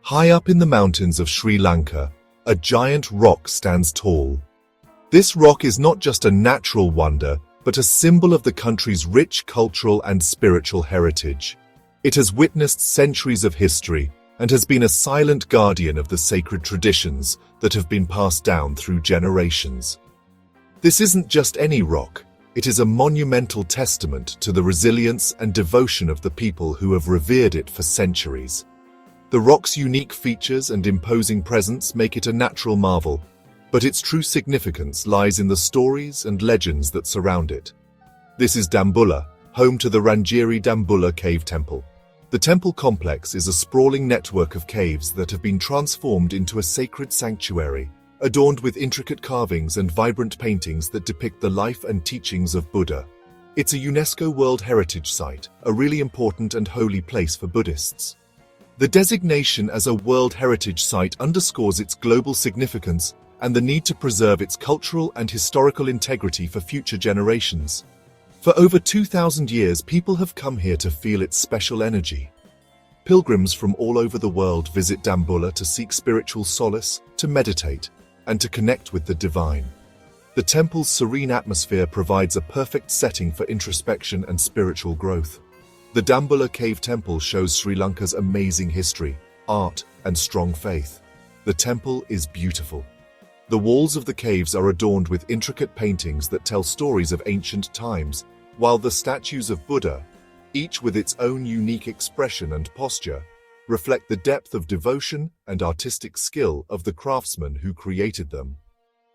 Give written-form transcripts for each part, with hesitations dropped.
High up in the mountains of Sri Lanka, a giant rock stands tall. This rock is not just a natural wonder, but a symbol of the country's rich cultural and spiritual heritage. It has witnessed centuries of history and has been a silent guardian of the sacred traditions that have been passed down through generations. This isn't just any rock, it is a monumental testament to the resilience and devotion of the people who have revered it for centuries. The rock's unique features and imposing presence make it a natural marvel, but its true significance lies in the stories and legends that surround it. This is Dambulla, home to the Rangiri Dambulla Cave Temple. The temple complex is a sprawling network of caves that have been transformed into a sacred sanctuary, adorned with intricate carvings and vibrant paintings that depict the life and teachings of Buddha. It's a UNESCO World Heritage Site, a really important and holy place for Buddhists. The designation as a World Heritage Site underscores its global significance and the need to preserve its cultural and historical integrity for future generations. For over 2,000 years, people have come here to feel its special energy. Pilgrims from all over the world visit Dambulla to seek spiritual solace, to meditate, and to connect with the divine. The temple's serene atmosphere provides a perfect setting for introspection and spiritual growth. The Dambulla Cave Temple shows Sri Lanka's amazing history, art, and strong faith. The temple is beautiful. The walls of the caves are adorned with intricate paintings that tell stories of ancient times, while the statues of Buddha, each with its own unique expression and posture, reflect the depth of devotion and artistic skill of the craftsmen who created them.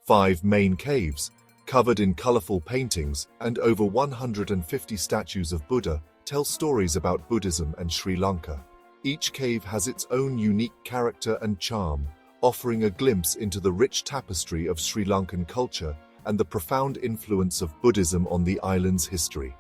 5 main caves, covered in colorful paintings and over 150 statues of Buddha, tell stories about Buddhism and Sri Lanka. Each cave has its own unique character and charm, offering a glimpse into the rich tapestry of Sri Lankan culture and the profound influence of Buddhism on the island's history.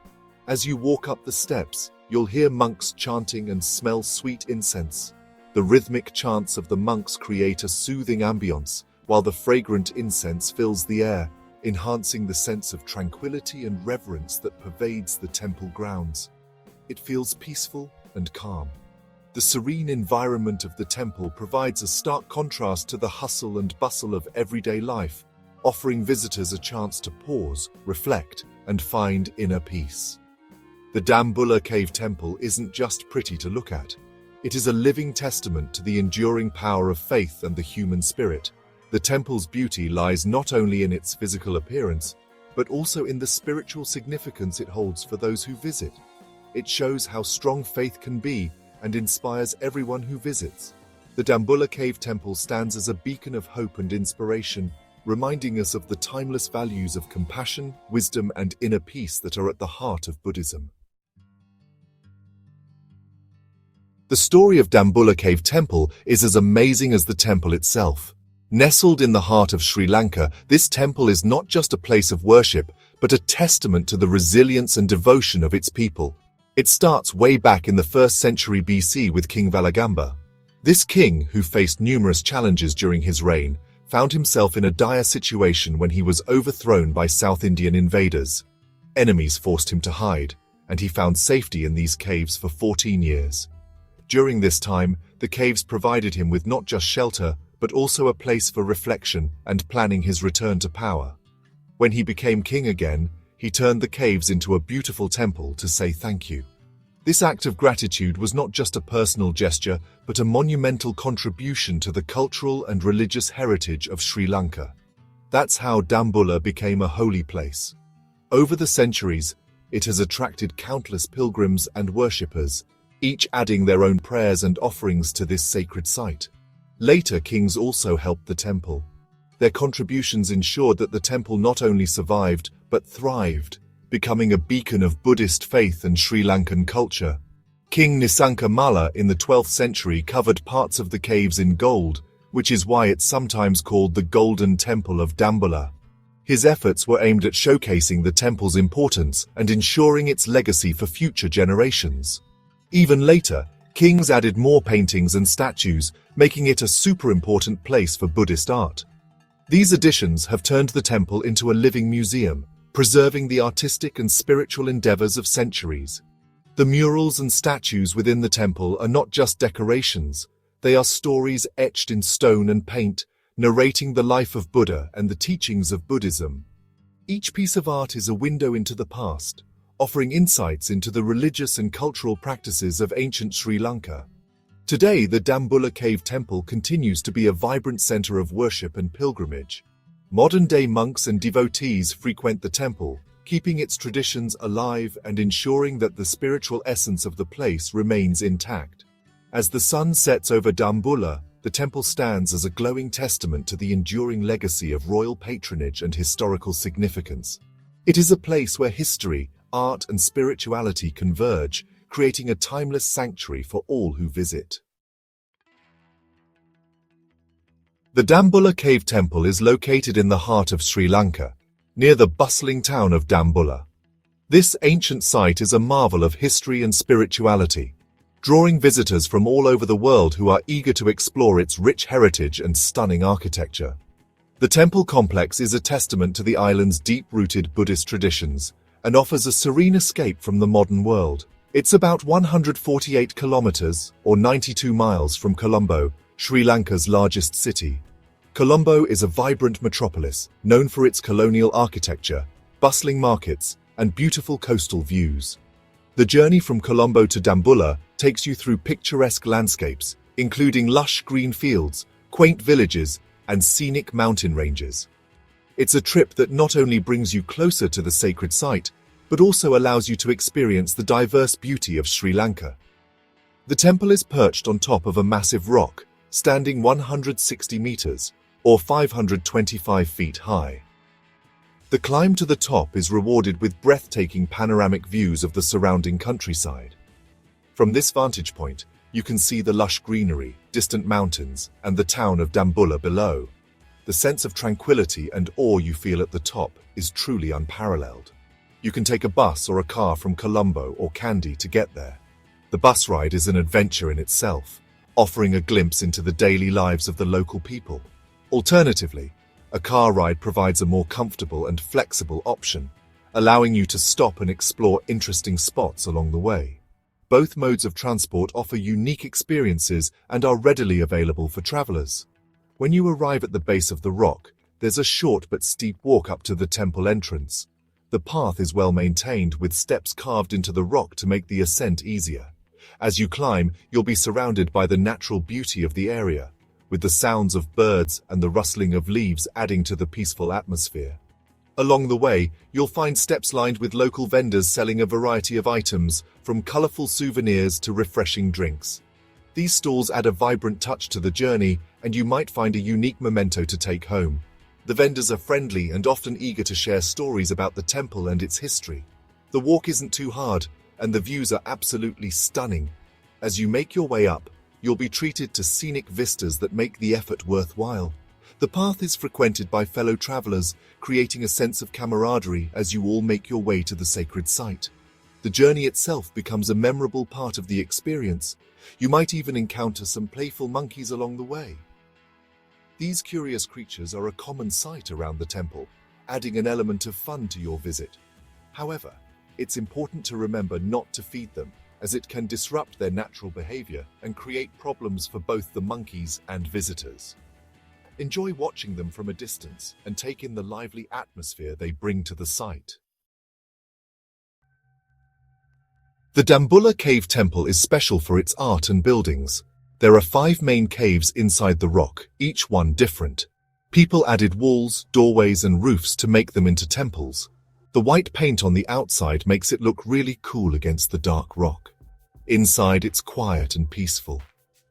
As you walk up the steps, you'll hear monks chanting and smell sweet incense. The rhythmic chants of the monks create a soothing ambience, while the fragrant incense fills the air, enhancing the sense of tranquility and reverence that pervades the temple grounds. It feels peaceful and calm. The serene environment of the temple provides a stark contrast to the hustle and bustle of everyday life, offering visitors a chance to pause, reflect, and find inner peace. The Dambulla Cave Temple isn't just pretty to look at. It is a living testament to the enduring power of faith and the human spirit. The temple's beauty lies not only in its physical appearance, but also in the spiritual significance it holds for those who visit. It shows how strong faith can be and inspires everyone who visits. The Dambulla Cave Temple stands as a beacon of hope and inspiration, reminding us of the timeless values of compassion, wisdom, and inner peace that are at the heart of Buddhism. The story of Dambulla Cave Temple is as amazing as the temple itself. Nestled in the heart of Sri Lanka, this temple is not just a place of worship, but a testament to the resilience and devotion of its people. It starts way back in the 1st century BC with King Valagamba. This king, who faced numerous challenges during his reign, found himself in a dire situation when he was overthrown by South Indian invaders. Enemies forced him to hide, and he found safety in these caves for 14 years. During this time, the caves provided him with not just shelter, but also a place for reflection and planning his return to power. When he became king again, he turned the caves into a beautiful temple to say thank you. This act of gratitude was not just a personal gesture, but a monumental contribution to the cultural and religious heritage of Sri Lanka. That's how Dambulla became a holy place. Over the centuries, it has attracted countless pilgrims and worshippers, each adding their own prayers and offerings to this sacred site. Later kings also helped the temple. Their contributions ensured that the temple not only survived, but thrived, becoming a beacon of Buddhist faith and Sri Lankan culture. King Nisangka Malla in the 12th century covered parts of the caves in gold, which is why it's sometimes called the Golden Temple of Dambulla. His efforts were aimed at showcasing the temple's importance and ensuring its legacy for future generations. Even later, kings added more paintings and statues, making it a super important place for Buddhist art. These additions have turned the temple into a living museum, preserving the artistic and spiritual endeavors of centuries. The murals and statues within the temple are not just decorations, They are stories etched in stone and paint, narrating the life of Buddha and the teachings of Buddhism. Each piece of art is a window into the past, offering insights into the religious and cultural practices of ancient Sri Lanka. Today, the Dambulla Cave Temple continues to be a vibrant center of worship and pilgrimage. Modern-day monks and devotees frequent the temple, keeping its traditions alive and ensuring that the spiritual essence of the place remains intact. As the sun sets over Dambulla, the temple stands as a glowing testament to the enduring legacy of royal patronage and historical significance. It is a place where history, art, and spirituality converge, creating a timeless sanctuary for all who visit. The Dambulla Cave Temple is located in the heart of Sri Lanka, near the bustling town of Dambulla. This ancient site is a marvel of history and spirituality, drawing visitors from all over the world who are eager to explore its rich heritage and stunning architecture. The temple complex is a testament to the island's deep-rooted Buddhist traditions and offers a serene escape from the modern world. It's about 148 kilometers, or 92 miles from Colombo, Sri Lanka's largest city. Colombo is a vibrant metropolis, known for its colonial architecture, bustling markets, and beautiful coastal views. The journey from Colombo to Dambulla takes you through picturesque landscapes, including lush green fields, quaint villages, and scenic mountain ranges. It's a trip that not only brings you closer to the sacred site, but also allows you to experience the diverse beauty of Sri Lanka. The temple is perched on top of a massive rock, standing 160 meters, or 525 feet high. The climb to the top is rewarded with breathtaking panoramic views of the surrounding countryside. From this vantage point, you can see the lush greenery, distant mountains, and the town of Dambulla below. The sense of tranquility and awe you feel at the top is truly unparalleled. You can take a bus or a car from Colombo or Kandy to get there. The bus ride is an adventure in itself, offering a glimpse into the daily lives of the local people. Alternatively, a car ride provides a more comfortable and flexible option, allowing you to stop and explore interesting spots along the way. Both modes of transport offer unique experiences and are readily available for travelers. When you arrive at the base of the rock, there's a short but steep walk up to the temple entrance. The path is well maintained, with steps carved into the rock to make the ascent easier. As you climb, you'll be surrounded by the natural beauty of the area, with the sounds of birds and the rustling of leaves adding to the peaceful atmosphere. Along the way, you'll find steps lined with local vendors selling a variety of items, from colorful souvenirs to refreshing drinks. These stalls add a vibrant touch to the journey, and you might find a unique memento to take home. The vendors are friendly and often eager to share stories about the temple and its history. The walk isn't too hard, and the views are absolutely stunning. As you make your way up, you'll be treated to scenic vistas that make the effort worthwhile. The path is frequented by fellow travelers, creating a sense of camaraderie as you all make your way to the sacred site. The journey itself becomes a memorable part of the experience. You might even encounter some playful monkeys along the way. These curious creatures are a common sight around the temple, adding an element of fun to your visit. However, it's important to remember not to feed them, as it can disrupt their natural behavior and create problems for both the monkeys and visitors. Enjoy watching them from a distance and take in the lively atmosphere they bring to the site. The Dambulla Cave Temple is special for its art and buildings. There are 5 main caves inside the rock, each one different. People added walls, doorways, and roofs to make them into temples. The white paint on the outside makes it look really cool against the dark rock. Inside, it's quiet and peaceful.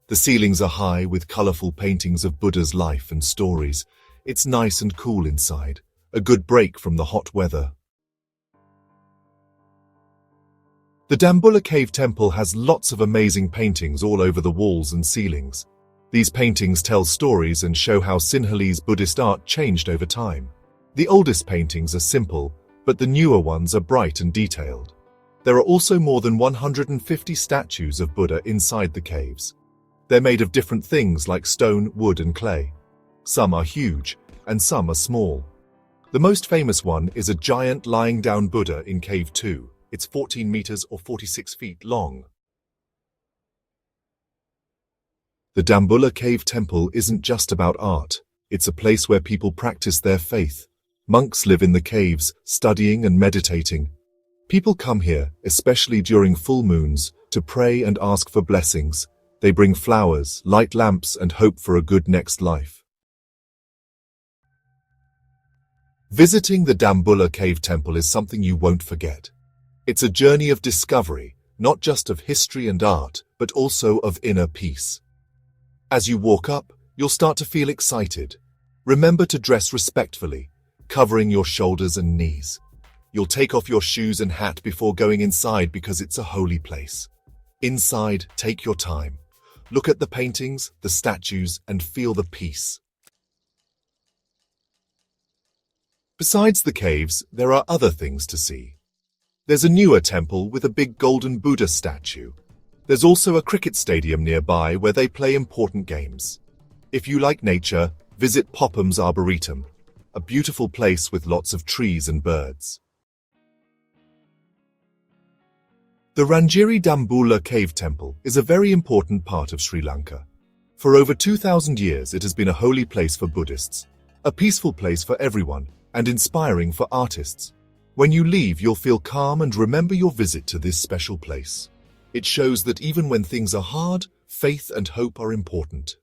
The ceilings are high with colorful paintings of Buddha's life and stories. It's nice and cool inside, a good break from the hot weather. The Dambulla Cave Temple has lots of amazing paintings all over the walls and ceilings. These paintings tell stories and show how Sinhalese Buddhist art changed over time. The oldest paintings are simple, but the newer ones are bright and detailed. There are also more than 150 statues of Buddha inside the caves. They're made of different things like stone, wood, and clay. Some are huge, and some are small. The most famous one is a giant lying down Buddha in Cave 2. It's 14 meters or 46 feet long. The Dambulla Cave Temple isn't just about art. It's a place where people practice their faith. Monks live in the caves, studying and meditating. People come here, especially during full moons, to pray and ask for blessings. They bring flowers, light lamps, and hope for a good next life. Visiting the Dambulla Cave Temple is something you won't forget. It's a journey of discovery, not just of history and art, but also of inner peace. As you walk up, you'll start to feel excited. Remember to dress respectfully, covering your shoulders and knees. You'll take off your shoes and hat before going inside because it's a holy place. Inside, take your time. Look at the paintings, the statues, and feel the peace. Besides the caves, there are other things to see. There's a newer temple with a big golden Buddha statue. There's also a cricket stadium nearby where they play important games. If you like nature, visit Popham's Arboretum, a beautiful place with lots of trees and birds. The Rangiri Dambulla Cave Temple is a very important part of Sri Lanka. For over 2,000 years, it has been a holy place for Buddhists, a peaceful place for everyone, and inspiring for artists. When you leave, you'll feel calm and remember your visit to this special place. It shows that even when things are hard, faith and hope are important.